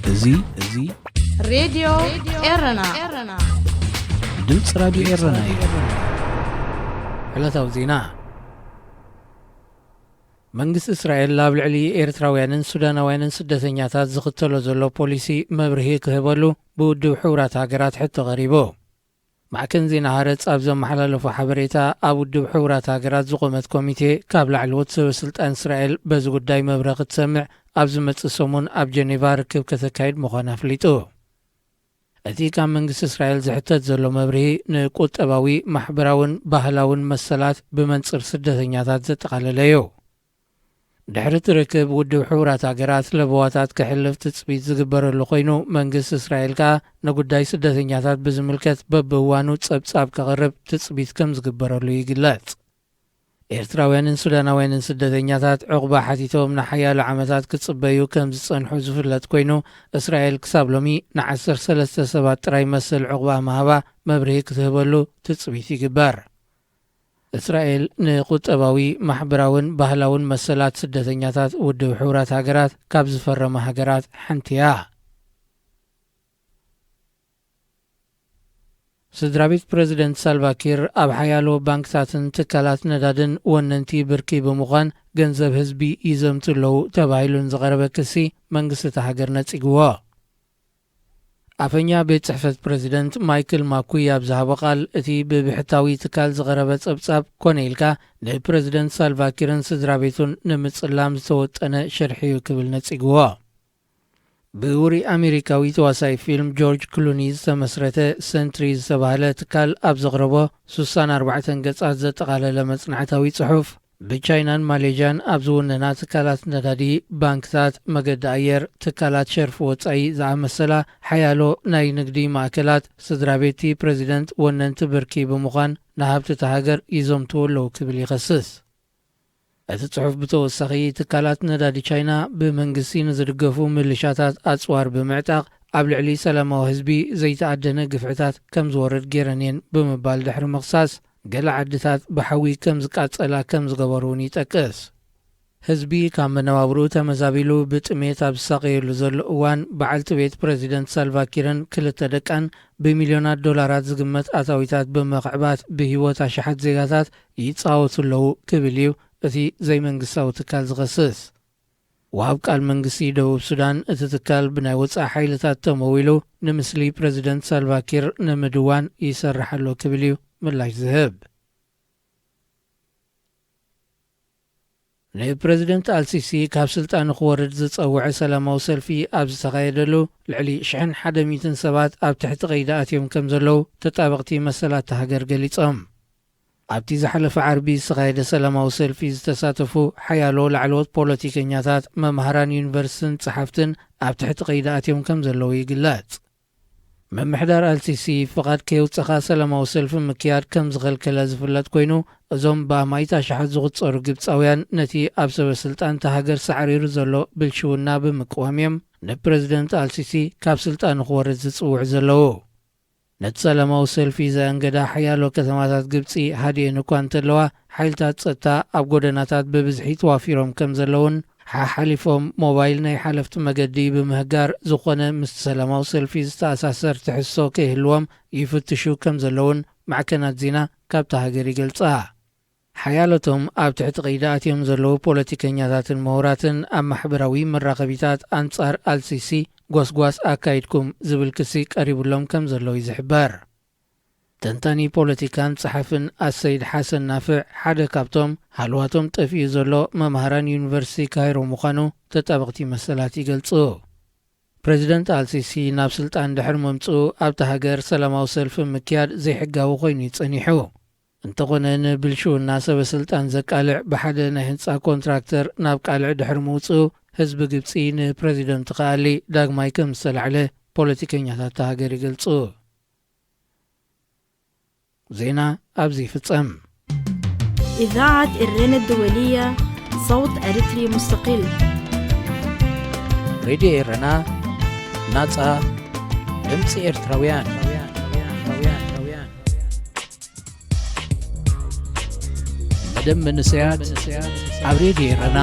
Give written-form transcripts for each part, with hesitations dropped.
እዙይ راديو إيرنا ድምፂ ራዲዮ ኤረና እዩ። ዕለታዊ ዜና መንግስቲ እስራኤል ላብ ልዕሊ ኤርትራውያንን ሱዳናውያንን ስደተኛታት ዝኽተሎ ዘሎ ፖሊሲ መብርሂ ክህበሉ ብውድብ ሕቡራት ሃገራት ሕቶ ቀሪቡ። ማዕከን ዜና ሃረፅ ኣብ ዘመሓላለፎ ሓበሬታ ኣብ ውድብ ሕቡራት ሃገራት ዝቆመት ኮሚቴ ካብ ላዕለዎት ሰበስልጣን እስራኤል በዚ ጉዳይ መብርሂ ክትሰምዕ ኣብ ዝመጽእ ሰሙን ኣብ ጀኔቫ ርክብ ከተካይድ ምዃኑ ኣፍሊጡ። እቲ ካብ መንግስቲ እስራኤል ዝሕተት ዘሎ መብርሂ ንቁጠባዊ ማሕበራውን ባህላውን መሰላት ብመንጽር ስደተኛታት ዘጠቓለለ እዩ። ድሕሪ እቲ ርክብ ውድብ ሕቡራት ሃገራት ለበዋታት ክሕልፍ ትፅቢት ዝግበረሉ ኮይኑ መንግስቲ እስራኤል ከዓ ንጉዳይ ስደተኛታት ብዝምልከት በብእዋኑ ጸብጻብ ከቕርብ ትፅቢት ከም ዝግበረሉ ይግለጽ። ኤርትራውያንን ሱዳናውያንን ስደተኛታት ዕቑባ ሓቲቶም ንሓያሎ ዓመታት ክጽበዩ ከም ዝጸንሑ ዝፍለጥ ኮይኑ እስራኤል ክሳብ ሎሚ ን13 ሰባት ጥራይ መሰል ዕቑባ መሃባ መብርሂ ክትህበሉ ትፅቢት ይግበር። እስራኤል ንቁጠባዊ ማሕበራውን ባህላውን መሰላት ስደተኛታት ውድብ ሕቡራት ሃገራት ካብ ዝፈረመ ሃገራት ሓንቲ እያ። ስድራቤት ፕሬዚደንት ሳልቫኪር ኣብ ሓያሎ ባንክታትን ትካላት ነዳድን ወነንቲ ብርኪ ብምዃን ገንዘብ ህዝቢ ይዘምቱ ኣለዉ ተባሂሉን ዝቐረበ ክሲ መንግስቲ እታ ሃገር ነጺግዎ። ኣፈኛ ቤት ጽሕፈት ፕሬዚደንት ማይክል ማኩይ ኣብ ዝሃቦ ቃል እቲ ብብሕታዊ ትካል ዝቐረበ ጸብጻብ ኮነ ኢልካ ንፕሬዚደንት ሳልቫኪርን ስድራ ቤቱን ንምጽላም ዝተወጠነ ሸርሒ እዩ ክብል ነጺግዎ። ብውሪ ኣሜሪካዊ ተዋሳኢ ፊልም ጆርጅ ክሉኒ ዝተመስረተ ሰንትሪ ዝተባህለ ትካል ኣብ ዘቕረቦ 64 ገጻት ዘጠቓለለ መጽናዕታዊ ጽሑፍ ብቻይናን ማሌዥያን ኣብ ዝውነና ትካላት ነዳዲ፣ ባንክታት፣ መገዲ ኣየር፣ ትካላት ሸርፊ ወጻኢ ዝኣመሰላ ሓያሎ ናይ ንግዲ ማእከላት ስድራ ቤቲ ፕሬዚደንት ወነንቲ ብርኪ ብምዃን ንሃብቲ እታ ሃገር ይዘምትዎ ኣለዉ ክብል ይኸስስ። እቲ ጽሑፍ ብተወሳኺ ትካላት ነዳዲ ቻይና ብመንግስቲ ንዝድገፉ ምልሻታት ኣጽዋር ብምዕጣቕ ኣብ ልዕሊ ሰላማዊ ህዝቢ ዘይተኣደነ ግፍዕታት ከም ዝወርድ ጌረንየን ብምባል ድሕሪ ምኽሳስ ገለ ዓድታት ብሓዊ ከም ዝቃጸላ ከም ዝገበሩ እውን ይጠቅስ። ህዝቢ ካብ መነባብርኡ ተመዛቢሉ ብጥሜት ኣብ ዝሳቀየሉ ዘሎ እዋን በዓልቲ ቤት ፕሬዚደንት ሳልቫኪርን ክልተ ደቃን ብሚልዮናት ዶላራት ዝግመት ኣታዊታት ብምኽዕባት ብሂወት ኣሽሓት ዜጋታት ይጻወቱ ኣለዉ ክብል እዩ እቲ ዘይመንግስታዊ ትካል ዝኸስስ። ወሃብ ቃል መንግስቲ ደቡብ ሱዳን እቲ ትካል ብናይ ወፃኢ ሓይልታት ተመዊሉ ንምስሊ ፕሬዚደንት ሳልቫኪር ንምድዋን ይሰርሕ ኣሎ ክብል እዩ ምላሽ ዝህብ። ንፕሬዚደንት አልሲሲ ካብ ስልጣን ክወርድ ዝጸውዐ ሰላማዊ ሰልፊ ኣብ ዝተኻየደሉ ልዕሊ 1,100 ሰባት ኣብ ትሕቲ ቀይዲ ኣትዮም ከም ዘለዉ ተጣበቕቲ መሰላት ሃገር ገሊጾም። ኣብቲ ዝሓለፈ ዓርቢ ዝተኻየደ ሰላማዊ ሰልፊ ዝተሳተፉ ሓያሎ ላዕለዎት ፖለቲከኛታት፣ መምሃራን ዩኒቨርሲቲን ጸሓፍትን ኣብ ትሕቲ ቀይዲ ኣትዮም ከም ዘለዉ ይግለጽ። መምሕዳር አልሲሲ ፍቓድ ከየውፅኻ ሰላማዊ ሰልፊ ምክያድ ከም ዝኸልከለ ዝፍለጥ ኮይኑ እዞም ብኣማይታ ሸሓት ዝቝጸሩ ግብፃውያን ነቲ ኣብ ሰበስልጣን እታ ሃገር ሳዕሪሩ ዘሎ ብልሽውና ብምቅዋም እዮም ንፕሬዚደንት አልሲሲ ካብ ስልጣን ክወርድ ዝጽውዕ ዘለዉ። ነቲ ሰላማዊ ሰልፊ ዘአንገዳ ሓያሎ ከተማታት ግብፂ ሃዲአን እኳ እንተለዋ ሓይልታት ጸጥታ ኣብ ጎደናታት ብብዝሒ ተዋፊሮም ከም ዘለውን ሓሊፎም ሞባይል ናይ ሓለፍቲ መገዲ ብምህጋር ዝኾነ ምስ ሰላማዊ ሰልፊ ዝተኣሳሰር ትሕሶ ከይህልዎም ይፍትሹ ከም ዘለውን ማዕከናት ዜና ካብታ ሃገር ይገልጻ። ሓያሎቶም ኣብ ትሕቲ ቀይዲ ኣትዮም ዘለዉ ፖለቲከኛታትን ምሁራትን ኣብ ማሕበራዊ መራኸቢታት ኣንጻር አልሲሲ ጓስጓስ ኣካይድኩም ዝብል ክሲ ቀሪቡሎም ከም ዘለዉ ይዝሕበር። ተንታኒ ፖለቲካን ጸሓፍን ኣሰይድ ሓሰን ናፍዕ ሓደ ካብቶም ሃልዋቶም ጠፊኡ ዘሎ መምሃራን ዩኒቨርሲቲ ካይሮ ምዃኑ ተጣበቕቲ መሰላት ይገልጹ። ፕሬዚደንት አልሲሲ ናብ ስልጣን ድሕሪ መምጽኡ ኣብቲ ሃገር ሰላማዊ ሰልፊ ምክያድ ዘይሕጋዊ ኮይኑ ይጸኒሑ። እንተኾነ ንብልሽውና ሰበስልጣን ዘቃልዕ ብሓደ ናይ ህንፃ ኮንትራክተር ናብ ቃልዕ ድሕሪ ምውፅኡ ህዝቢ ግብፂ ንፕሬዚደንት ኸኣሊ ዳግማይ ከም ዝተላዕለ ፖለቲከኛታት ሃገር ይገልጹ። ዜና ኣብዚ ፍጸም። إذاعة إيرنا الدولية صوت أريتري مستقل ሬድዮ ኤረና ናጻ ድምፂ ኤርትራውያን መደብ መንስያት ኣብ ሬድዮ ኤረና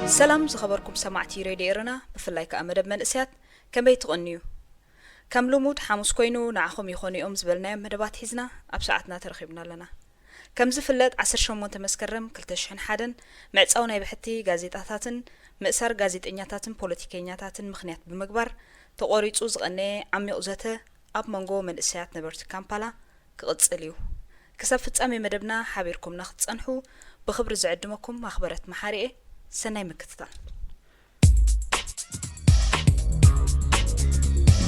سلام زخبركم سمعتي راديو إيرنا بفلاي كأمدب من إسيات كم بيتغنيو كم لومود حاموس كوينو نعخم يخوني زبلنا مدبات حزنا أبساعتنا ترخيبنا لنا كم زفلت 10 تمسكرم كلتشحن حدن معتصاونا بحتي غازيطاتاتن مأسر غازيطኛታትን ፖለቲከኛታትን ምክንያት በመግባር ተቆሪጹ ዝቀነ ዓሚቕ ዘተ ኣብ መንጎ መንእሰያት ነበርቲ ካምፓላ ክቕጽል እዩ ክሳብ ፍጻሜ መደብና ሓቢርኩም ንኽትጸንሑ ብኽብሪ ዝዕድመኩም ማኽበረት መሓሪኤ ሰናይ ምክትታል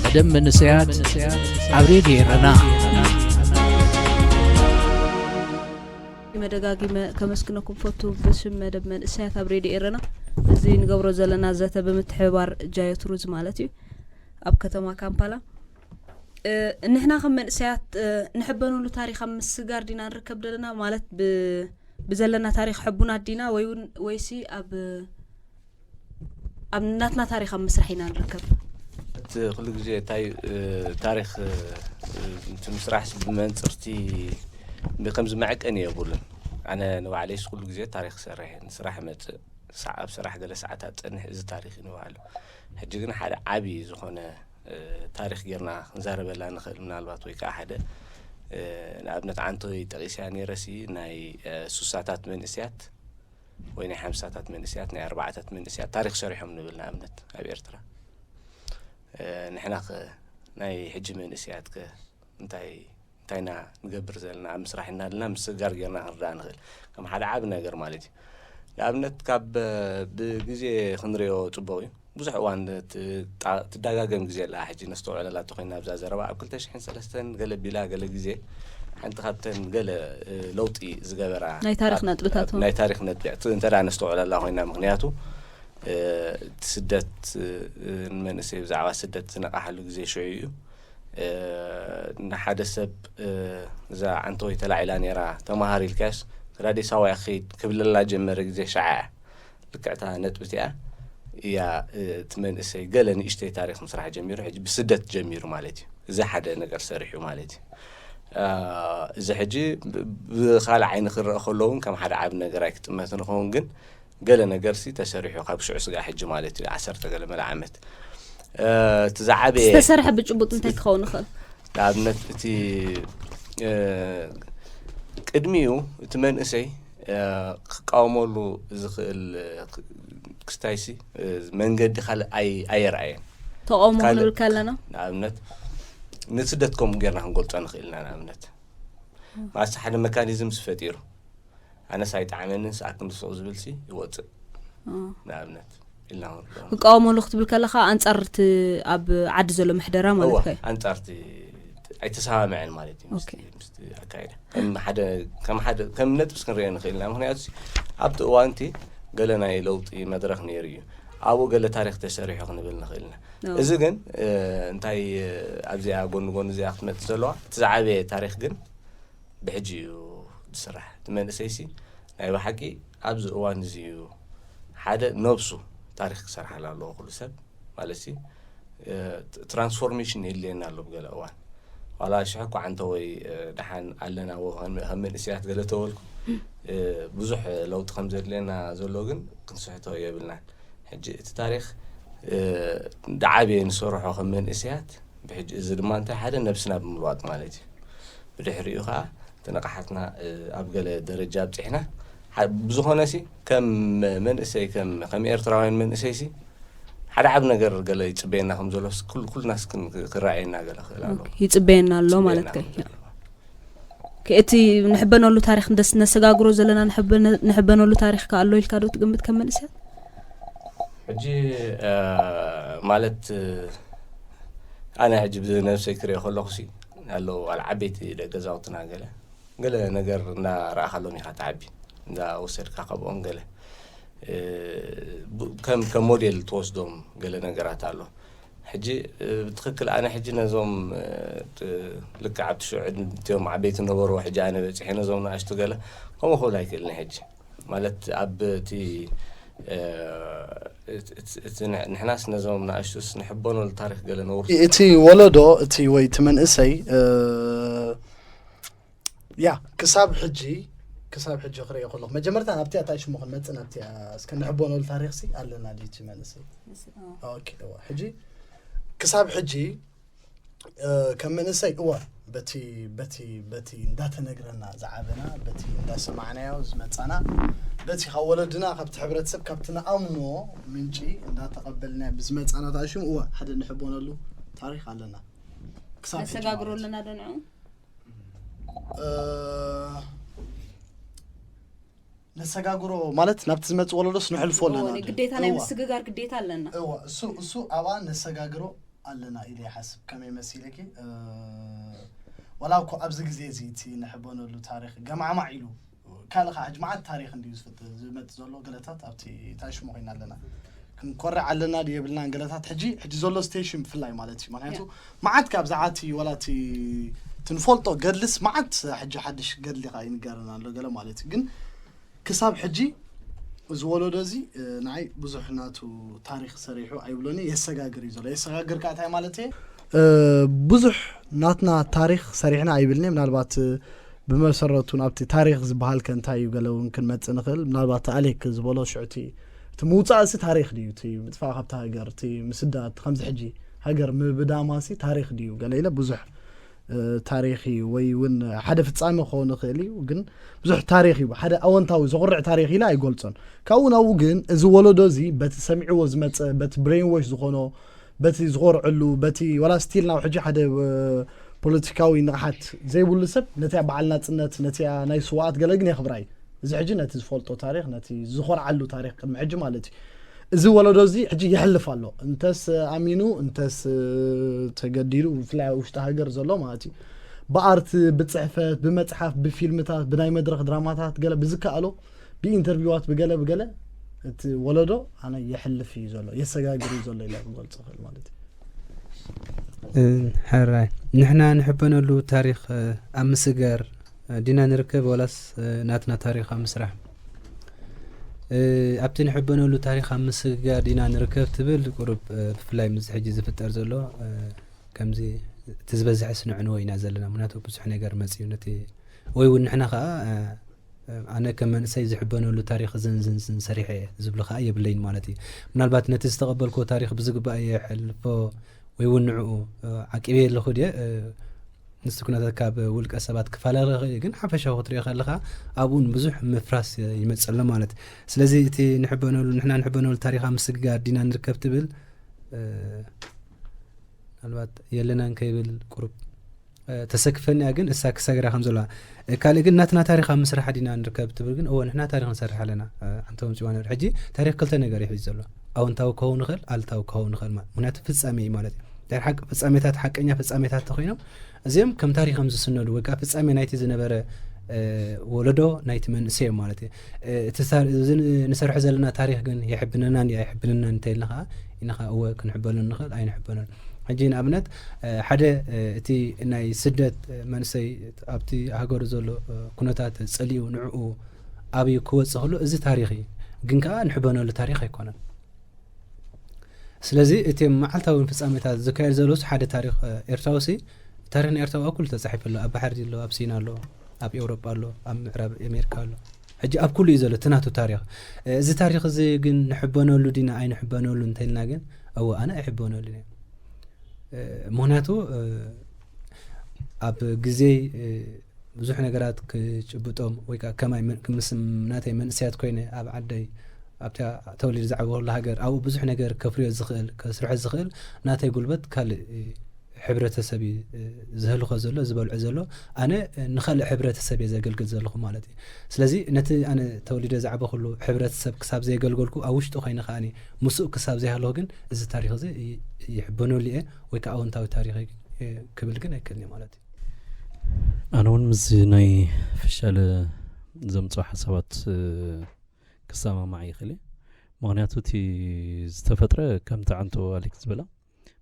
መደብ መንእሰያት ኣብ ሬድዮ ኤረና መደጋጊመ ከመስክነኩም ፈቱ በስም መደብ መንእሰያት ኣብ ሬድዮ ኤረና እዚ ንገብሮ ዘለና ዘተ ብምትሕባር ጃየትሩዝ ማለት እዩ ኣብ ከተማ ካምፓላ ንሕና ከም መንእሰያት ንሕበኑሉ ታሪኽ ኣብ ምስጋር ዲና ንርከብ ደለና ማለት ብዘለና ታሪኽ ሕቡና ዲና ወይሲ ኣብ ናትና ታሪኽ ኣብ ምስራሕ ኢና ንርከብ ኩሉ ግዜ ታይ ታሪኽ ምስራሕ ብመንጽርቲ بخمس معك أني أقول أنا نوعلي كل جزء تاريخ سرح صراحة مت صعب صراحة قال ساعات أنا إذا تاريخ نوعله هجينا حدا عبي زخنا تاريخ جرنا نزارب لا نخل من البعض ويك أحد نابنت عن طريق تغيس يعني رسي ناي سوساتات من إسيات وين 5 ساعات من إسيات ناي 4 ساعات من إسيات تاريخ شريح من بلنا أبنت أبي أرترا نحنا ناي حج من إسيات ك نتاي تاينا نقبر زلنا مسرحنا لنا مسجار جرنا هردان غير كم حدا عابنا غير مالتي لابنت كاب بجزء خنريو تبوي بزح وان تداغاغم جزء لا حجي نستوع على لا تخينا بزاز ربع كل تشحن سلستن قلب بلا قال جزء حنت خدتن قال لوطي زغبرا ناي تاريخنا تبتاتو ناي تاريخنا تبعت انت را نستوع على الله خوينا مغنياتو تسدت من سيف زعوا سدت نقحلو جزء شويو نحد سب إذا عنتوي تلعيلان يرى تمهاري الكاس رادي سوى أخي قبل الله جمر زي شعاع لكعتها نت بتاع يا تمن إسي قال إني إشتي تاريخ مسرح جمير حج بسدة جمير مالتي إذا حدا نقر سريحه مالتي إذا حجي بخال عين خلون كم حدا عاب نقرأك مثلا خون جن قال نقر سي تسريحه قاب شو عسق حج مالتي 10 قال ملعمت تزعبي استسرح بجبط انت تخون خل لابنت تي قدميو تمن اسي قاومولو زخل كستايسي منقد خل اي رأي تقومون الكلنا لابنت نسدتكم غيرنا نقول تنخيلنا لابنت ما حد ميكانيزم سفتيرو انا سايت عاملن ساكن صوز بلسي يوصل لابنت قاومو لخت بالكلخا انصرت اب عد زلو محدرا مالك انصرت اي تسامع مالتي مست اكايد كم حدا كم نتبس كنرينا نخيلنا مخنيات ابت وانتي قالنا يلوطي مدرخ نيريو ابو قال تاريخ تشريح نبل نخيلنا اذا كن انتي ابزي غون زي احمد زلوا تزعبي تاريخ كن بحجيو تسرح تمن سيسي اي بحقي ابز وان زيو حدا نوبسو تاريخ سرح على الله كل سب مالسي ترانسفورميشن اللي نالو بقلا وان ولا شحكوا عن توي دحان علنا وهم السياحات قالتوا لكم بزح لو تخمزر لنا زلوجن كنصحته يبلنا حج التاريخ دعابي نصرحوا خمن اسيات بحج اذا ما انت حدا نفسنا بملواط مالتي بدحريو خا تنقحتنا ابقله درجه بصحنا بزخونه سي كم من اسي كم ايرتراوين من اسيسي حدا عب نجر قال يصبينا خم زلوس كل ناس كراينا قال خلالو يصبينا له مالتك كأتي نحبنا له تاريخ ندس نسجاجرو زلنا نحبنا له تاريخ قال له الكادو تقمت كم من اسيات حجي مالت انا عجب نفسي كري خلقسي قال له العبيتي دغزاوتنا قال نجر نا را خلوني خاتعبي دا وسر كقبون قال كم موديل توصدهم قال نجرات له حجي بتخكل انا حجي نزوم لك عبد شعد يوم عبيت النور وحجي انا حين زومنا اشتغل هم هو لايك اللي حجي مالت ابتي نحناس نزومنا اشتس نحبونه التاريخ قال نور اتي ولدو اتي ويت من اسي يا كساب حجي كساب حجي خري يقول لك مجمرت أنا بتيا تعيش مخن متنا بتيا اسكن نحبون التاريخ سي قال لنا دي تمنسي أوكي هو حجي كساب حجي كم من سي هو بتي دات نقرنا زعبنا بتي دا سمعنا وزمتنا بتي خولدنا خبت حبرت سب كابتنا أمنو منجي دا تقبلنا بزمتنا تعيشون هو حد نحبون له تاريخ علينا كساب حجي نسقاقروا لنا دنعو نسقاقرو مالت نبت زمت ولدس نحلفو لنا قديتنا يمسقاقر قديتا لنا ايوا سو اوان نسقاقرو لنا الى حسب كما يمثلك ولاكو ابز غزي تي نحبون له تاريخ جماعه معيلو كالخ جماعه تاريخ اندي يسفت زمت زلو غلطات ابتي تاشمو قينا لنا كنقرع علينا يبلنا غلطات حجي زلو ستيشن فلاي مالتي معناته معت كابزعاتي ولاتي تنفولطو قدلس معت حجي حدش قدلي قاين قارنا له قال مالتي كن كساب حجي زولو دزي ناي بزحناتو تاريخ صريحو ايبلوني يسغاغر يزول يسغاغر كاتاي مالتي بزح ناتنا تاريخ صريحنا ايبلني منالبات بمسرتو نابتي تاريخ زبال كنتاي يقالو يمكن متصنخل منالبات عليك زبولو شعتي تموصاس تاريخ ديوتي متفاقبت هاجر تي مسدات خمس حجي هاجر مبداماسي تاريخ ديو قال لي بزح تاريخي ويون حدا فصامه خون خيلي وكن بزح تاريخي حدا اونتاو زغرع تاريخي لا يقولصن كاوناو كن از ولودوزي بتسمعوا زمت بت برين واش زغونو بتي زغرعلو بتي ولا ستيلنا وحجي حدا بوليتيكاوي نقحت زي بولسب نتاع بعلنا صنت نتاع ناي سوات قلقني خبراي اذا حجنا تزفولطو تاريخ نتي زغرعلو تاريخ معج مالتي እዚ ወለዶዚ ሕጂ ይحلف ኣሎ እንተስ አሚኑ እንተስ ተገዲሩ ፍላይ ውሽጣ ሀገር ዘሎ ማለት በአርት በጽሕፈት በመጽሐፍ በፊልምታት በናይ መድረክ ድራማታት ገለ ብዝካአሎ በኢንተርቪዋት በገለ እቲ ወለዶ አና ይحلف ዘሎ የሰጋግሪ ዘሎ ኢላ ገልጽ ኸል ማለት حراي نحنا نحبنلو تاريخ امسغر دينا نركب ولاس ناتنا تاريخ امسرح ابتي نحبنلو تاريخ امسغر دينا نركب تبل قرب فلاي مزحجي زفتر زلو كمزي تزبزح سنعنو وينا زلنا مناتو بصح نيغر مصيونتي وي ونحنا خا انا كمان سي زحبنلو تاريخ زنزن سريح زبل خا يبلين مالتي منالبات نتستقبلكو تاريخ بزغبا يحلفو ويونعو عقبي لخدي نسكنا تكاب ولق اسبات كفاله ግን حفشه وتري خلخا ابون بزح مفراس يمصل ማለት ስለዚህ እቲ ንሕና ንሕበነሉ ታሪኽ ምስጋር ዲና ንርከብ ትብል አልባት የለናን ከይብል ቁርብ ተሰክፈኛ ግን እሳ ክሰግራ ከምዘላ ካለ ግን ናትና ታሪኽ ምስራሕ ዲና ንርከብ ትብል ግን ኦ ንሕና ታሪኽ ንሰርሕ ኣለና አንተም ጽዋን ሕጂ ታሪኽ ክልተ ነገር ይሕዝ ዘሎ አውንታው ከሆነ ኸል አልታው ከሆነ ኸል ማለት ፍጻሜ ማለት در حق ፍጻሜታት حقኛ ፍጻሜታት ተኾይኖም እዚም ከም ታሪኽም ዝስነዱ ወቃ ፍጻሜ ናይቲ ዝነበረ ወለዶ ናይቲ መንእሰይ ማለት እቲ ንሰርሕ ዘለና ታሪኽ ግን ይሕብነናን ይሕብነናን እንተይልኻ ኢናኻ እወ ክንሕበሉ ንኽእል ኣይንሕበሉን ሕጂ ንኣብነት ሓደ እቲ ናይ ስደት መንእሰይ ኣብቲ ሃገሩ ዘሎ ኩነታት ጸሊኡ ንዕኡ ኣብዩ ክወፅእ ከሎ እዚ ታሪኽ ግን ከዓ ንሕበነሉ ታሪኽ ኣይኮነን ስለዚህ እቲ ማዓልታዊ ፍጻሜታት ዝካየድ ዘሎስ ሓደ ታሪኽ ኤርትራውሲ ታሪኽ ኤርትራው እኩል ተጻሒፍ ኣሎ ኣብ ባሕሪ ኣሎ ኣብ ሲና ኣሎ ኣብ ኤውሮጳ ኣሎ ኣብ ምዕራብ ኣሜሪካ ኣሎ ሕጂ ኣብ ኩሉ እዩ ዘሎ ትናቱ ታሪኽ እዚ ታሪኽ እዚ ግን ንሕበነሉ ዲና ኣይንሕበነሉ እንተልና ግን ኣዎ ኣነ ኣይሕበነሉ እየ ምክንያቱ ኣብ ግዜ ብዙሕ ነገራት ክጭብጦም ወይ ከዓ ከማይ ናተይ መንእሰያት ኮይነ ኣብ ዓደይ ኣብታ ተወሊድ ዝዓበሉ ሃገር ኣብ ብዙሕ ነገር ከፍርዮ ዝኽእል ከስርሕ ዝኽእል ናተይ ጉልበት ካልእ ሕብረተሰብ ዝህልኮ ዘሎ ዝበልዑ ዘሎ ኣነ ንኻልእ ሕብረተሰብ ዘገልግል ዘለኹ ማለት እዩ ስለዚ ነቲ ኣነ ተወሊደ ዝዓበኹሉ ሕብረተሰብ ክሳብ ዘገልገልኩ ኣብ ውሽጡ ኮይነ ከዓኒ ምስኡ ክሳብ ዘይሃለኹ ግን እዚ ታሪኽ እዚ ይሕበነሉ እየ ወይ ከዓ ኣወንታዊ ታሪኽ ክብል ግን ኣይክእልኒ ማለት እዩ ኣነ እውን ምስ ናይ ፍሻለ ዘምፅኡ ሓሳባት كسامع يخلي مغنياتو تي استفترة كم تعنتو أليكس بلا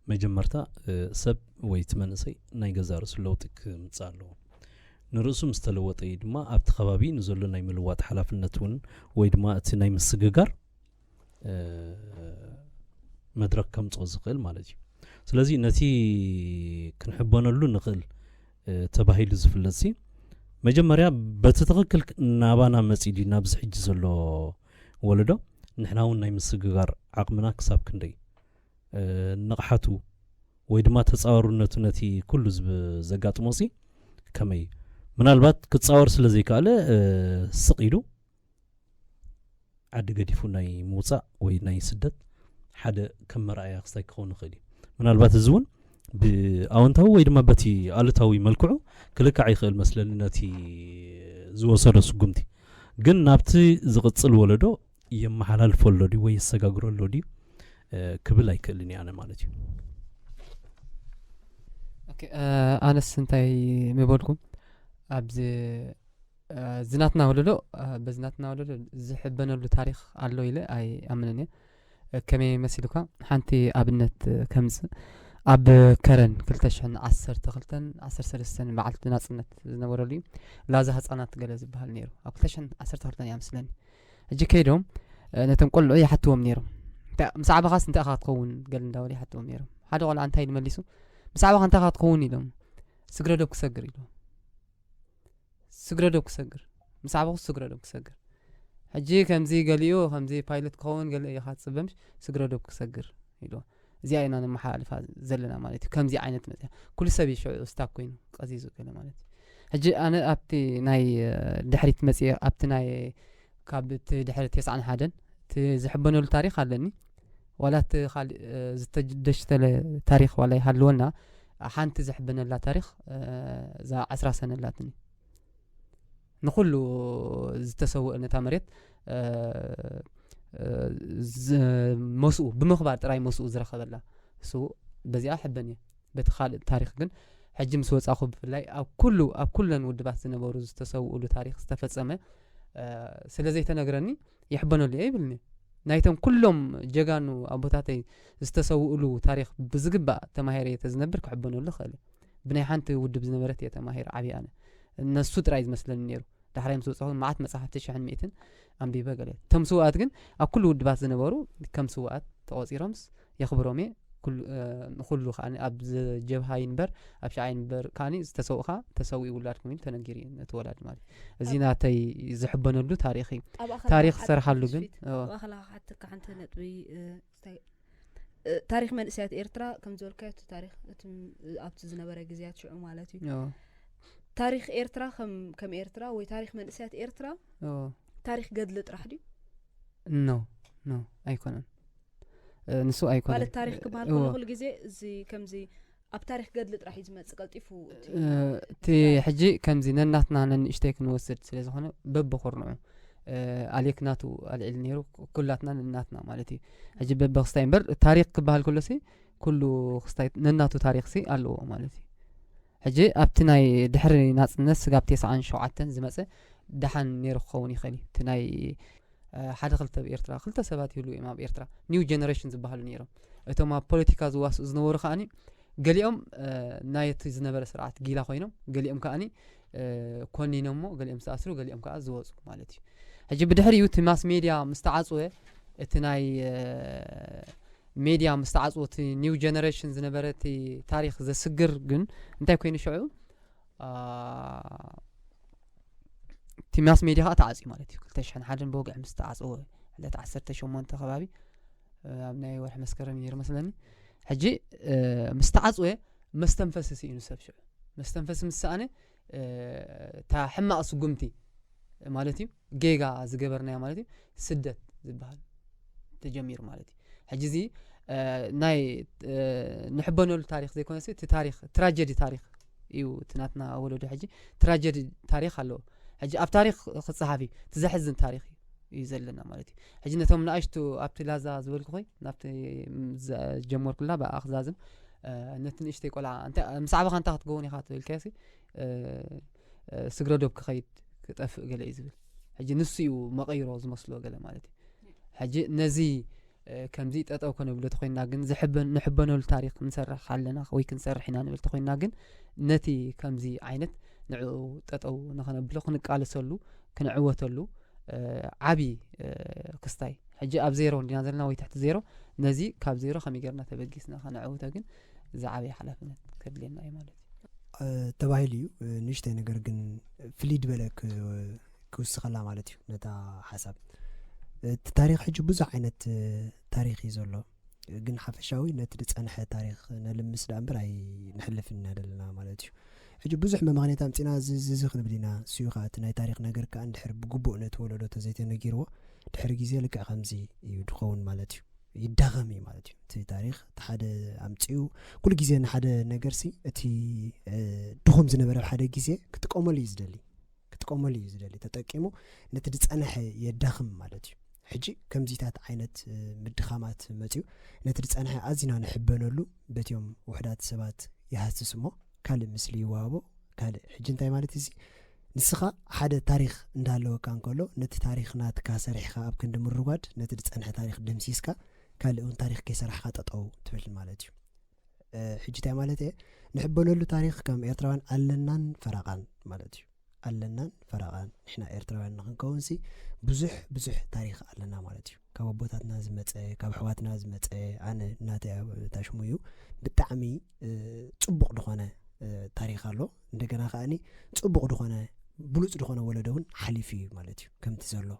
مجمرتا سب ويتمنسي ناي جزارس لوتك متصالو نرسو مستلوات ايد ما ابت خبابي نزلو ناي ملوات حلاف النتون ويد ما اتي ناي مسججر مدرك كم تغزقل مالجي سلازي نتي كنحبونا لو نقل تباهيل زفلسي መጀመሪያ በትክክል ናባና መጽዲ ናብዝ ሕጅ ዘሎ ወለዶ ንሕናውን ናይ ምስግጋር ዓቅምና ክሳብ ክንደይ ንቕሓቱ ወይ ድማ ተጻዋሩነቱ ነቲ ኩሉ ዘጋጥሞሲ ከመይ ምናልባት ክጻወር ስለ ዘይካለ ስቂዱ ዓዲ ገዲፉ ናይ ምውፃእ ወይ ናይ ስደት ሓደ ከም መርኣያ ክስታይ ክኸውን ይኽእል እዩ ምናልባት እዚ እውን ብኣወንታዊ ወይ ድማ በቲ ኣሉታዊ መልክዑ ክልካዕ ይኽእል መስለኒ ነቲ ዝወሰዶ ስጉምቲ ግን ናብቲ ዝቕፅል ወለዶ የመሓላልፈሎ ድዩ ወይ የሰጋግረሎ ድዩ ክብል ኣይክእልን ኣነ ማለት እዩ ኣነስ እንታይ ምበልኩም ኣብዚ ዝናትና ወለዶ በዝናትና ወለዶ ዝሕበነሉ ታሪክ ኣሎ ኢለ ኣይ ኣምነን ከመይ መሲሉካ ሓንቲ ኣብነት ከምዝ ኣብ ከረን 2012 በዓልቲ ናጽነት ዝነበረሉ እዩ ላዛ ህፃናት ገለ ዝበሃል ነይሩ ኣብ 2012 እያ ምስለኒ ሕጂ ከይዶም ነቶም ቆልዑ ይሓትዎም ነይሮም ምስ ዓበኻስ እንታይ ኢኻ ክትኸውን ገለ እንዳበሉ ይሓትዎም ነይሮም ሓደ ቆልዓ እንታይ ንመሊሱ ምስ ዓበኻ እንታይ ኢኻ ክትኸውን ኢሎም ስግረዶብ ክሰግር ኢሎም ስግረዶብ ክሰግር ምስ ዓበኹ ስግረዶብ ክሰግር ሕጂ ከምዚ ገሊኡ ከምዚ ፓይለት ክኸውን ገለ ኢኻ ትፅበምሽ ስግረዶብ ክሰግር ኢሎም እዚኣ ኢና ንመሓላልፋ ዘለና ማለት እዩ ከምዚ ዓይነት መፅያ ኩሉ ሰብ ይሽዑ ስታክ ኮይኑ ቀዚዙ ገለ ማለት እዩ ሕጂ ኣነ ኣብቲ ናይ ድሕሪት መፅአ ኣብቲ ናይ ካብ ድሕሪ 91 እቲ ዝሕበነሉ ታሪክ ኣለኒ ዋላ እቲ ካልእ ዝተደሽተለ ታሪክ ዋላ ይሃልወና ሓንቲ ዝሕበነላ ታሪክ እዛ 10 ሰነ ላትኒ ንኩሉ ዝተሰውእ ነታ መሬት መስኡ ብምኽባር ጥራይ መስኡ ዝረኸበላ እሱ በዚኣ ሕበን እየ በቲ ካልእ ታሪክ ግን ሕጂ ምስ ወፃኹ ብፍላይ ኣብ ኩለን ውድባት ዝነበሩ ዝተሰውኡሉ ታሪክ ዝተፈጸመ ስለዘይተነግረኒ ይሕበነሉ እየ ይብልኒ ናይቶም ኩሎም ጀጋኑ ኣቦታተይ ዝተሰውኡሉ ታሪክ ብዝግባእ ተማሂረ ተዝነብር ክሕበነሉ ኽእል ብናይ ሓንቲ ውድብ ዝነበረት እየ ተማሂረ ዓብዪ ኣነ እነሱ ጥራይ ዝመስለኒ ነይሩ ዳሕራይ ምስ ወፃኹ መዓት መጽሓፍቲ 100 ኣንቢበ ገለ እቶም ስውኣት ግን ኣብ ኩሉ ውድባት ዝነበሩ ከም ስውኣት ተቖፂሮምስ የኽብሮም እየ ንኩሉ ከዓኒ ኣብ ጀብሃይ ንበር ኣብ ሻዓይ ንበር ከዓኒ ዝተሰውእኻ ተሰዊኡ ውላድኩም ኢሉ ተነጊሩ ነቲ ወላድ ማለት እዚ ናተይ ዝሕበነሉ ታሪክ እዩ ታሪክ ዝሰርሓሉ ግን ኣኸላኻ ሓትካ ሓንቲ ነጥቢ ታሪክ መንእሰያት ኤርትራ ከም ዝበልካዮ እቲ ታሪክ ኣብቲ ዝነበረ ግዜያት ሽዑ ማለት እዩ ታሪክ ኤርትራ ከም ኤርትራ ወይ ታሪክ መንእሰያት ኤርትራ ታሪክ ገድሊ ጥራሕ ድዩ ኖ ኣይኮነን ንሱ ኣይኮነን ማለት ታሪክ ክበሃል ከሎ ኩሉ ግዜ እዚ ከምዚ ኣብ ታሪክ ገድሊ ጥራሕ እዩ ዝመጽእ ቀልጢፉ እቲ ሕጂ ከምዚ ነናትና ነንእሽተይ ክንወስድ ስለ ዝኾነ በብኹርንዑ ኣሌክናቱ ኣልዒል ነይሩ ኩላትና ነናትና ማለት እዩ ሕጂ በብክስታይ እምበር ታሪክ ክበሃል ከሎሲ ኩሉ ክስታይ ነናቱ ታሪክ ሲ ኣለዎ ማለት እዩ ሕጂ ኣብቲ ናይ ድሕሪ ናጽነት ስጋብ 97 ዝመፀ ደሓን ነይሩ ክኸውን ይኽእል እዩ እቲ ናይ ሓደ ክልተ ብኤርትራ ክልተ ሰባት ይህሉ እዮም ኣብ ኤርትራ ኒው ጀነሬሽን ዝበሃሉ ነይሮም እቶም ኣብ ፖለቲካ ዝዋስኡ ዝነበሩ ከዓኒ ገሊኦም ናይቲ ዝነበረ ስርዓት ጊላ ኮይኖም ገሊኦም ከዓኒ ኮኒኖሞ ገሊኦም ዝተኣስሩ ገሊኦም ከዓ ዝወፁ ማለት እዩ ሕጂ ብድሕሪኡ እቲ ማስ ሜድያ ምስተዓፅወ እቲ ናይ ሜድያ ምስተዓፅወ እቲ ኒው ጀነሬሽን ዝነበረ እቲ ታሪክ ዘስግር ግን እንታይ ኮይኑ ሽዑ እቲ ማስ ሜድያ ከዓ ተዓፅዩ ማለት እዩ 2001 ብወግዕ ምስተዓፅወ ዕለት 18 ከባቢ ኣብ ናይ ወርሒ መስከረም ነይሩ መስለኒ ሕጂ ምስተዓፅወ መስተንፈሲ ሲኢኑ ሰብ ሽዑ መስተንፈሲ ምሳኣነ እታ ሕማቕ ስጉምቲ ማለት እዩ ጌጋ ዝገበርናያ ማለት እዩ ስደት ዝበሃል ተጀሚሩ ማለት እዩ ሕጂ እዚ ናይ ንሕበነሉ ታሪክ ዘይኮነሲ እቲ ታሪክ ትራጀዲ ታሪክ እዩ ትናትና ወለዶ ሕጂ ትራጀዲ ታሪክ ኣለዎ ሕጂ ኣብ ታሪክ ክጽሓፍ ትዘሕዝን ታሪክ እዩ ዘለና ማለት እዩ ሕጂ ነቶም ንኣሽቱ ኣብቲ ላዛ ዝበልኩ ኾይ ናብቲ ጀመርኩላ ብኣኽዛዝም ነቲ ንእሽተይ ቆልዓ ምስ ዓበኻ እንታይ ክትገውን ኢኻ ትብልከሲ ስግረዶብ ክኸይድ ክጠፍእ ገለ እዩ ዝብል ሕጂ ንሱ እዩ መቐይሮ ዝመስሎ ገለ ማለት እዩ ሕጂ ነዚ ከምዚ ጠጠው ኮነብሎ ተኾይና ግን ንሕበነሉ ታሪክ ክንሰርሕ ኣለና ወይ ክንሰርሕ ኢና ንብል ተኾይና ግን ነቲ ከምዚ ዓይነት ንዕኡ ጠጠው ንኸነብሎ ክንቃለሰሉ ክንዕወተሉ ዓብዪ ክስታይ ሕጂ ኣብ ዜሮ እንዲና ዘለና ወይ ትሕቲ ዜሮ ነዚ ካብ ዜሮ ከመይ ጌርና ተበጊስና ከነዕውተ ግን እዚ ዓብዪ ሓላፍነት ከድልየና እዩ ማለት እዩ ተባሂሉ እዩ ንሽተይ ነገር ግን ፍሊድ በለክ ክውስኸላ ማለት እዩ ነታ ሓሳብ እቲ ታሪክ ሕጂ ብዙሕ ዓይነት ታሪክ እዩ ዘሎ ግን ሓፈሻዊ ነቲ ዝፀንሐ ታሪክ ነልምስ ዳ እምበር ኣይ ንሕልፍ ኢና ዘለና ማለት እዩ ሕጂ ብዙሕ መምኽንያት ኣምፂና እዚ ክንብል ኢና ስዩኻ እቲ ናይ ታሪክ ነገር ከዓ እንድሕር ብግቡእ ነቲ ወለዶ ተዘይተነጊርዎ ድሕሪ ግዜ ልክዕ ከምዚ እዩ ድኸውን ማለት እዩ ይዳኸም እዩ ማለት እዩ እቲ ታሪክ እቲ ሓደ ኣምፂኡ ኩሉ ግዜ ንሓደ ነገርሲ እቲ ድኹም ዝነበረ ሓደ ግዜ ክጥቀመሉ እዩ ዝደሊ ተጠቂሙ ነቲ ዝፀንሐ የዳኽም ማለት እዩ ሕጂ ከምዚታት ዓይነት ምድኻማት መፅኡ ነቲ ዝፀንሐ ኣዝና ንሕበነሉ በትዮም ውሕዳት ሰባት ይሃስስ እሞ ካልእ ምስሊ ይዋሃቦ ካልእ ሕጂ እንታይ ማለት እዚ ንስኻ ሓደ ታሪክ እንዳለወካ እንከሎ ነቲ ታሪክ ናትካ ሰሪሕካ ኣብ ክንዲ ምርጓድ ነቲ ዝፀንሐ ታሪክ ደምሲስካ ካልእ እውን ታሪክ ከይሰራሕካ ጠጠው ትብል ማለት እዩ ሕጂ እንታይ ማለት እየ ንሕበነሉ ታሪክ ከም ኤርትራውያን ኣለናን ፈረቓን ማለት እዩ ኣለናን ፈረቓን ንሕና ኤርትራውያን ንክንከውንሲ ብዙሕ ታሪክ ኣለና ማለት እዩ ካብ ኣቦታትና ዝመፀ ካብ ኣሕዋትና ዝመፀ ኣነ እናተይ ታሽሙ እዩ ብጣዕሚ ፅቡቕ ዝኾነ ታሪክ ኣሎ እንደገና ከዓኒ ፅቡቕ ዝኾነ ብሉፅ ዝኾነ ወለዶ እውን ሓሊፉ እዩ ማለት እዩ ከምቲ ዘሎ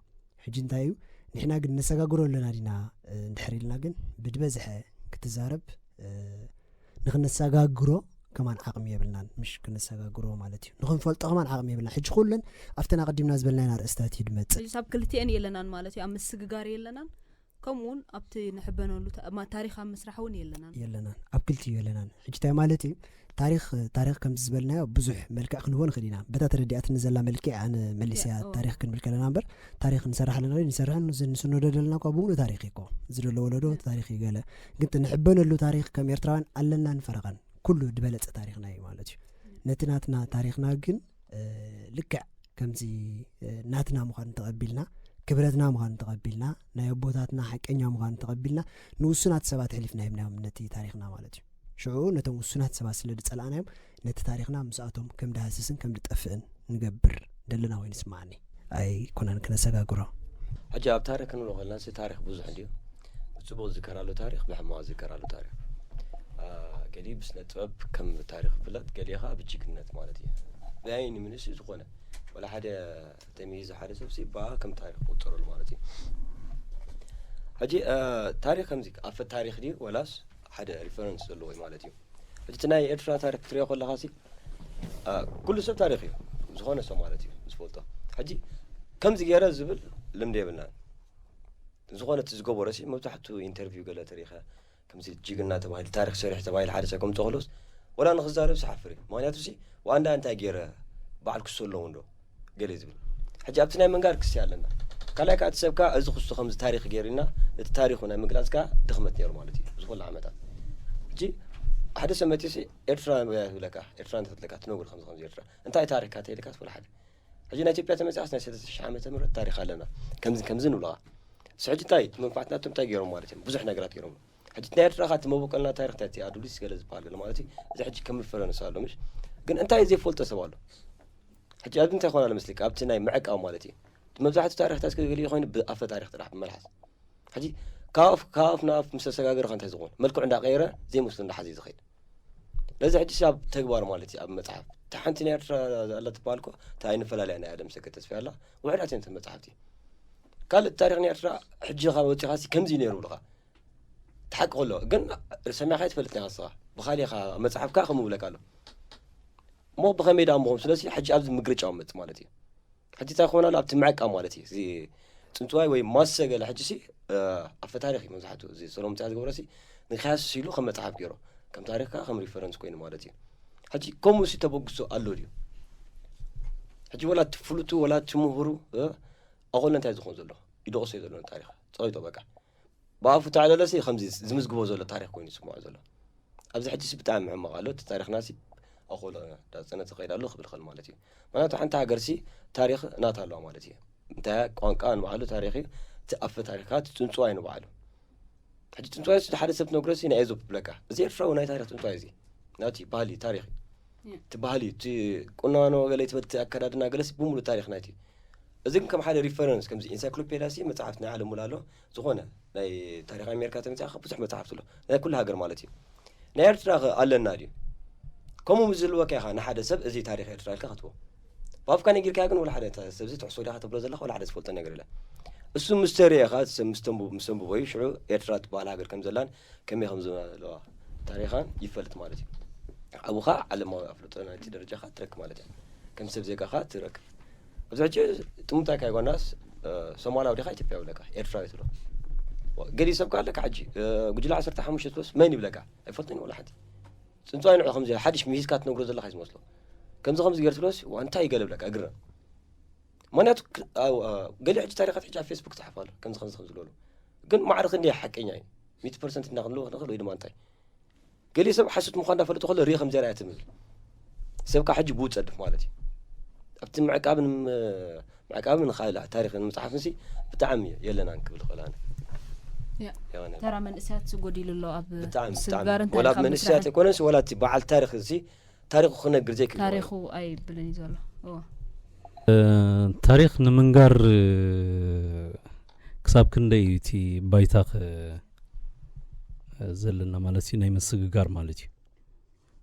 ሕጂ እንታይ እዩ ንሕና ግን ነሰጋግሮ ኣለና ዲና እንድሕር ኢልና ግን ብድበዝሐ ክትዛረብ ንክነሰጋግሮ ከማን ዓቕሚ የብልናን ምሽ ክነሰጋግሮ ማለት እዩ ንክንፈልጦ ከማን ዓቕሚ የብልና ሕጂ ኩለን ኣብተና ቀዲምና ዝበልናይና ርእስታት እዩ ድመፅእ ሳብ ክልቲአን የለናን ማለት እዩ ኣብ ምስግጋር የለናን ከምኡውን ኣብቲ ንሕበነሉ ታሪክ ኣብ ምስራሕ እውን የለናን ኣብ ክልቲኡ የለናን ሕጂ እንታይ ማለት እዩ ታሪክ ከምዚ ዝበልናዮ ብዙሕ መልክዕ ክንህቦ ንኽእል ኢና በታ ተረዲኣት ንዘላ መልክዕ ኣነ መሊስያ ታሪክ ክንብል ከለና እምበር ታሪክ ንሰርሕ ኣለና ንሰርሕ ንስነዶ ዘለና እኳ ብምሉእ ታሪክ ይኮ ዝደሎ ወለዶ ታሪክ ይገለ ግን ንሕበነሉ ታሪክ ከም ኤርትራውያን ኣለናን ፈረቓን ኩሉ ድበለፀ ታሪክና እዩ ማለት እዩ ነቲ ናትና ታሪክና ግን ልክዕ ከምዚ ናትና ምዃኑ ተቐቢልና ክብረትና ምዃኑ ተቐቢልና ናይ ኣቦታትና ሓቀኛ ምዃኑ ተቐቢልና ንውሱናት ሰባት ሕሊፍና ይብናዮም ነቲ ታሪክና ማለት እዩ ሽዑ ነቶም ውሱናት ሰባት ስለ ዝፀላእናዮም ነቲ ታሪክና ምስኣቶም ከም ዳሃስስን ከም ዝጠፍእን ንገብር ደለና ወይ ንስማዓኒ ኣይ ኮነን ክነሰጋግሮ ሕጂ ኣብ ታሪክ ክንብሎ ከለና ታሪክ ብዙሕ እንድዩ ብፅቡቅ ዝከራሉ ታሪክ ብሕማቅ ዝከራሉ ታሪክ ገሊ ብስነ ጥበብ ከም ታሪክ ፍለጥ ገሊኻ ብጅግነት ማለት እዩ ብኣይኒ ምንስ ዝኾነ ወላ ሓደ ተሚሂዝ ሓደ ሰብሲ ባ ከም ታሪክ ቁጥሩሉ ማለት እዩ ሕጂ ታሪክ ከምዚ ኣፈ ታሪክ ድዩ ወላስ ሓደ ሪፈረንስ ዘለዎ ማለት እዩ ሕጂ እቲ ናይ ኤርትራ ታሪክ ክትሪኦ ከለኻ ሲ ኩሉ ሰብ ታሪክ እዩ ዝኾነ ሰብ ማለት እዩ ዝፈልጦ ሕጂ ከምዚ ገይረ ዝብል ልምዲ የብልናን ዝኾነ እቲ ዝገበሮ ሲ መብዛሕትኡ ኢንተርቪው ገለ ተሪኸ ከምዚ ጅግና ተባሂሉ ታሪክ ሰሪሕ ተባሂሉ ሓደ ሰብ ከምዚ ክህሎስ ወላ ንክዛረብ ዝሓፍር እዩ ምክንያቱ ሲ ዋንዳ እንታይ ገይረ በዓል ክሱ ኣለዎ ዶ ገለ ዝብል ሕጂ ኣብቲ ናይ መንጋር ክሲ ኣለና ካልኣይ ከዓ እቲ ሰብካ እዚ ክሱ ከምዚ ታሪክ ገይሩና እቲ ታሪኩ ናይ ምግላፅካ ድኽመት ነይሩ ማለት እዩ ዝኩሉ ዓመታት ሕጂ ሓደ ሰብ መፂ ኤርትራ ይብለካ ኤርትራ እንተትለካ ትነግር ከምዚ ኤርትራ እንታይ ታሪክካ ተይልካ ትብል ሓደ ሕጂ ናይ ኢትዮጵያ ተመፂኣስ ናይ 3000 ዓመተ ምህረት ታሪክ ኣለና ከምዚ ንብለኻ ሕጂ እንታይ መንፋዕትናቶም እንታይ ገይሮም ማለት እዮም ብዙሕ ነገራት ገይሮም ሕጂ ናይ ኤርትራ ካ ትመቦቀልና ታሪክ እንታይ ኣዱሊስ ገለ ዝበሃል ገለ ማለት እዩ እዚ ሕጂ ከም ሪፈረንስ ኣሎ ምሽ ግን እንታይ ዘይፈልጦ ሰብ ኣሎ ሕጂ ኣብዚ እንታይ ይኾና ለመስሊካ ኣብቲ ናይ ምዕቃብ ማለት እዩ መብዛሕትኡ ታሪክታት ገሊኡ ኮይኑ ብኣፈ ታሪክ ጥራሕ ብመልሓስ ሕጂ ካፍ ናፍ ምስ ተሰጋገርካ እንታይ ዝኾን መልክዑ እንዳቀየረ ዘይመስሉ እንዳሓዘ ዝኸይድ ለዚ ሕጂ ኣብ ተግባር ማለት እዩ ኣብ መፅሓፍ እታ ሓንቲ ናይ ኤርትራ ኣላ ትበሃል እኮ እታ ኣይንፈላለያ ናይ ኣደም ሰገድ ተስፋ ኣላ ውሕዳት እየን መፅሓፍቲ ካልእ ታሪክ ናይ ኤርትራ ሕጂ ኻ ወፂኻ ከምዚ ነይሩ ብልኻ ትሓቂ ከሎ ግን ሰሚዕኻ ይትፈልጥ ናይ ስኻ ብኻሊኻ መፅሓፍካ ከምኡ ብለካ ኣሎ እሞ ብኸመይ ዳ ምኾም ስለዚ ሕጂ ኣብዚ ምግርጫ መፅ ማለት እዩ ሕጂ እንታይ ክኾና ኣብቲ ምዕቃብ ማለት እዩ እዚ ፅንፅዋይ ወይ ማሰገለ ሕጂ ሲ ኣፈ ታሪክ እዩ መብዛሕትኡ እዚ ሰሎሞን ምፅሓፍ ዝገብሮ ሲ ንክያስስ ኢሉ ከም መፅሓፍ ገይሮ ከም ታሪክካ ከም ሪፈረንስ ኮይኑ ማለት እዩ ሕጂ ከምኡ ሲ ተበግሶ ኣሎ ድዩ ሕጂ ወላ ትፍሉጡ ወላ ትምሁሩ ኣቆሎ እንታይ ዝኾን ዘሎ ይደቕሶ እዩ ዘሎ ታሪክ ፀይጦ በቃ ብኣፉ ተዓለለ ሲ ከምዚ ዝምዝግቦ ዘሎ ታሪክ ኮይኑ ይስምዖ ዘሎ ኣብዚ ሕጂ ሲ ብጣዕሚ ሕማቕ ኣሎ እቲ ታሪክና ሲ ኣቆሎ ዳፀነተ ኸይድ ኣሎ ክብል ኽእል ማለት እዩ ምክንያቱ ሓንቲ ሃገር ሲ ታሪክ እናት ኣለዋ ማለት እዩ እንታይ ቋንቋ ንባዕሉ ታሪክ እዩ እቲ ኣፈ ታሪክካ ፅንፅዋይ ንባዕሉ ሕጂ ፅንፅዋይ ሲ ሓደ ሰብ ትነግሮ ሲ ናይ ኤዞፕ ብለካ እዚ ኤርትራዊ ናይ ታሪክ ፅንፅዋይ እዚ ናቲ ባህሊ ታሪክ እቲ ባህሊ እቲ ቁናኖ ገለ ትበልቲ ኣከዳድና ገለሲ ብምሉእ ታሪክ ናይቲ እዚ ግን ከም ሓደ ሪፈረንስ ከምዚ ኢንሳይክሎፔድያ ሲ መፅሓፍቲ ናይ ዓለም ሙሉ ኣሎ ዝኾነ ናይ ታሪክ ኣሜሪካ ተመፅኻ ብዙሕ መፅሓፍቲ ኣሎ ናይ ኩሉ ሃገር ማለት እዩ ናይ ኤርትራ ኣለና ድዩ كم مزلوا كيخا نحد سب إزي تاريخ إيرترا كخطوه باف كان يجير كأجن ولا حدا سب زي تحصل لها تبرز الله ولا حدا سفلت النجار له السوم مستري خاص مستنبو ويشعروا إيرترا تبالها غير كم زلان كم يخمزوا له تاريخان يفلت مالتي أبو خا على ما أفرط أنا تدرج خا ترك مالتي كم سب زي خا ترك بزاج تمتاك يا ناس سمالا ودي خا يتبيعوا لك إيرترا يتلو قال يسبق لك عجي قلت له 10 حمشت بس ما يني بلقى يفلتني ولا حد سنتو عين خمسة حدش ميز كات نقول زلا خايز مسلو كم زخمس جرت فلوس وأنت يقلب لك أقرأ ما ناتك أو قال لي عج تاريخ تحكي على فيسبوك تحفظ كم زخمس لولو قل ما عرف إني حق يعني 100% ناخذ ويد ما أنتي قال لي سب حسيت مخالفة فلتو خلي ريخ مزارع تمل سبك حج بوت صدف مالتي أبتم معك قبل خايل تاريخ المتحف نسي بتعمي يلا نانك بالخلانة ترى من إسات سجودي لله أب بتعمي ولا من إسات يكونش ولا تبع التاريخ زي تاريخ خنا قرزيك تاريخه أي بلني زولا تاريخ نمنجار كسب كندي تي بايتاخ زلنا مالتي نايم السجار مالتي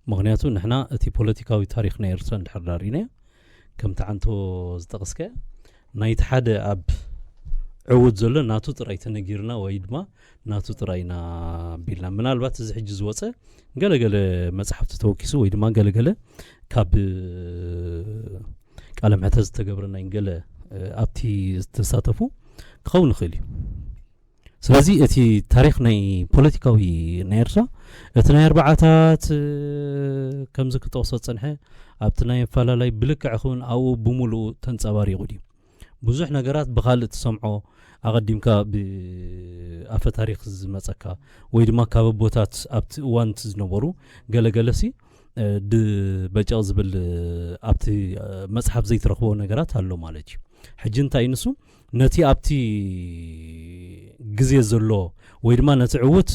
مغنياتو نحنا تي بوليتيكاوي تاريخ نيرسان الحرارينه كم تعنتو زدقسك نايت حدا أب عود زله ناتو ترايت نجيرنا ويدما ناتو تراينا بيلنا من البات زحج زوصه قال مصحف توكيسو ويدما قال كاب قال معتز تجبرنا قال ابتي تساتفو كون خلي سلازي اتي تاريخنا بوليتيكاوي نيرسا اتنا اربعات كم زك توصل صنحه ابتنا يفالا لاي بلك عخون او بمولو تنصباري غدي بزح نغرات بخالت تسمعو اقدمك بأف تاريخ زمصكا ويدما كاب بوتات ابت وانت زنبرو غلغلسي د بجاو زبل ابت مصحف زي ترخبو نغرات አለው ማለት حجنታ ينسو نتي ابتي غزي زلو ويدما نتعوت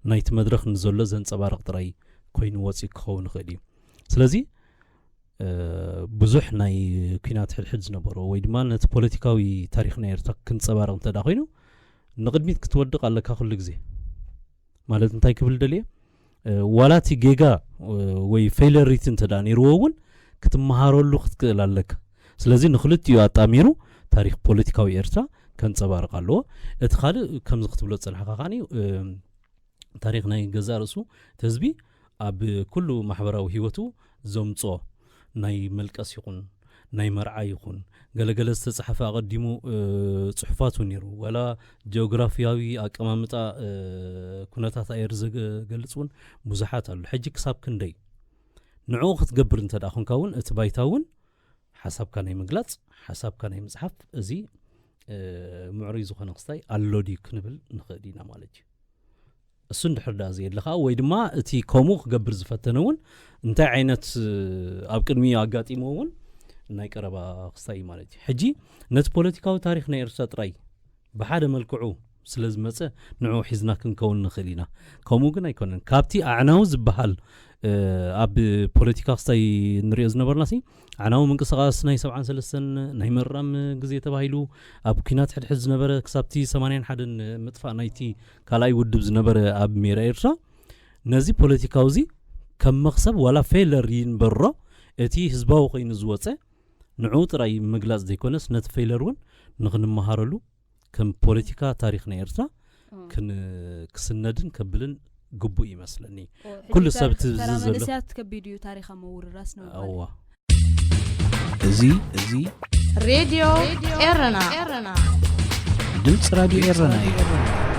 نايت مدرخ نزلو زنصبارق طراي كوين وصي كون خدي سلازي بزح ناي كينات حلحل زنبرو ويدما نت بوليتيكاوي تاريخنا يرتك كنصبارق انت داخينو نقدميت كتودق على كل غزي ማለት እንታይ ክብል ደልየ ዋላቲ ጌጋ ወይ ፌለሪት እንተዳኒርዎውን ክትመሃረሉ ክትክእል ኣለካ ስለዚ ንኽልቲዩ ኣጣሚሩ ታሪክ ፖለቲካዊ ኤርትራ ከንጸባርቕ ኣለዎ እቲ ካልእ ከምዚ ክትብሎ ፀንሐኻ ኻኒ ታሪክ ናይ ገዛ ርእሱ ተዝቢ ኣብ ኩሉ ማሕበራዊ ህይወቱ ዘምጾ ናይ መልቀስ ይኹን ናይ መርዓ ይኹን ገለገለ ዝተጻሕፈ ኣቀዲሙ ጽሑፋቱ ነይሩ ወላ ጂኦግራፊያዊ ኣቀማምጣ ኩነታት ኣየር ዝገልጹን ብዙሓት ኣሉ ሕጂ ክሳብ ክንደይ ንዕኡ ክትገብር እንተ ደኣ ኮንካውን እቲ ባይታውን ሓሳብካ ናይ ምግላጽ ሓሳብካ ናይ ምጽሓፍ እዚ ምዕሩይ ዝኾነ ክስታይ ኣሎዲ ክንብል ንኽእል ኢና ማለት እዩ እሱ እንድሕር ዳ ዘየለኻ ወይ ድማ እቲ ከምኡ ክገብር ዝፈተነውን እንታይ ዓይነት ኣብ ቅድሚ ኣጋጢሞውን ናይ ቀረባ ክስታይ ማለት እዩ ሕጂ ነቲ ፖለቲካዊ ታሪክ ናይ ኤርትራ ጥራይ ብሓደ መልክዑ ስለዝመፀ ንዕኡ ሒዝና ክንከውን ንኽእል ኢና ከምኡ ግን ኣይኮነን ካብቲ ኣዕናዊ ዝበሃል ኣብ ፖለቲካ ክስታይ ንሪኦ ዝነበርናሲ ኣዕናዊ ምንቅስቓስ ናይ 73 ናይ መራም ግዜ ተባሂሉ ኣብ ኩናት ሕድሕድ ዝነበረ ክሳብቲ 81 ምጥፋእ ናይቲ ካልኣይ ውድብ ዝነበረ ኣብ ሜራ ኤርትራ ነዚ ፖለቲካዊ እዚ ከም መኽሰብ ዋላ ፌለር ይንበሮ እቲ ህዝባዊ ኮይኑ ዝወፀ ንዕኡ ጥራይ ምግላጽ ዘይኮነስ ነቲ ፌለር እውን ንኽንመሃረሉ ከም ፖለቲካ ታሪክ ናይ ኤርትራ ክስነድን ከብልን ግቡእ ይመስለኒ ኩሉ ሰብ ትዝዘሎ መንእስያት ከቢድዩ ታሪኻ መውርራስ ነው ኣዋ እዚ ሬድዮ ኤረና ድምፂ ራድዮ ኤረና እዩ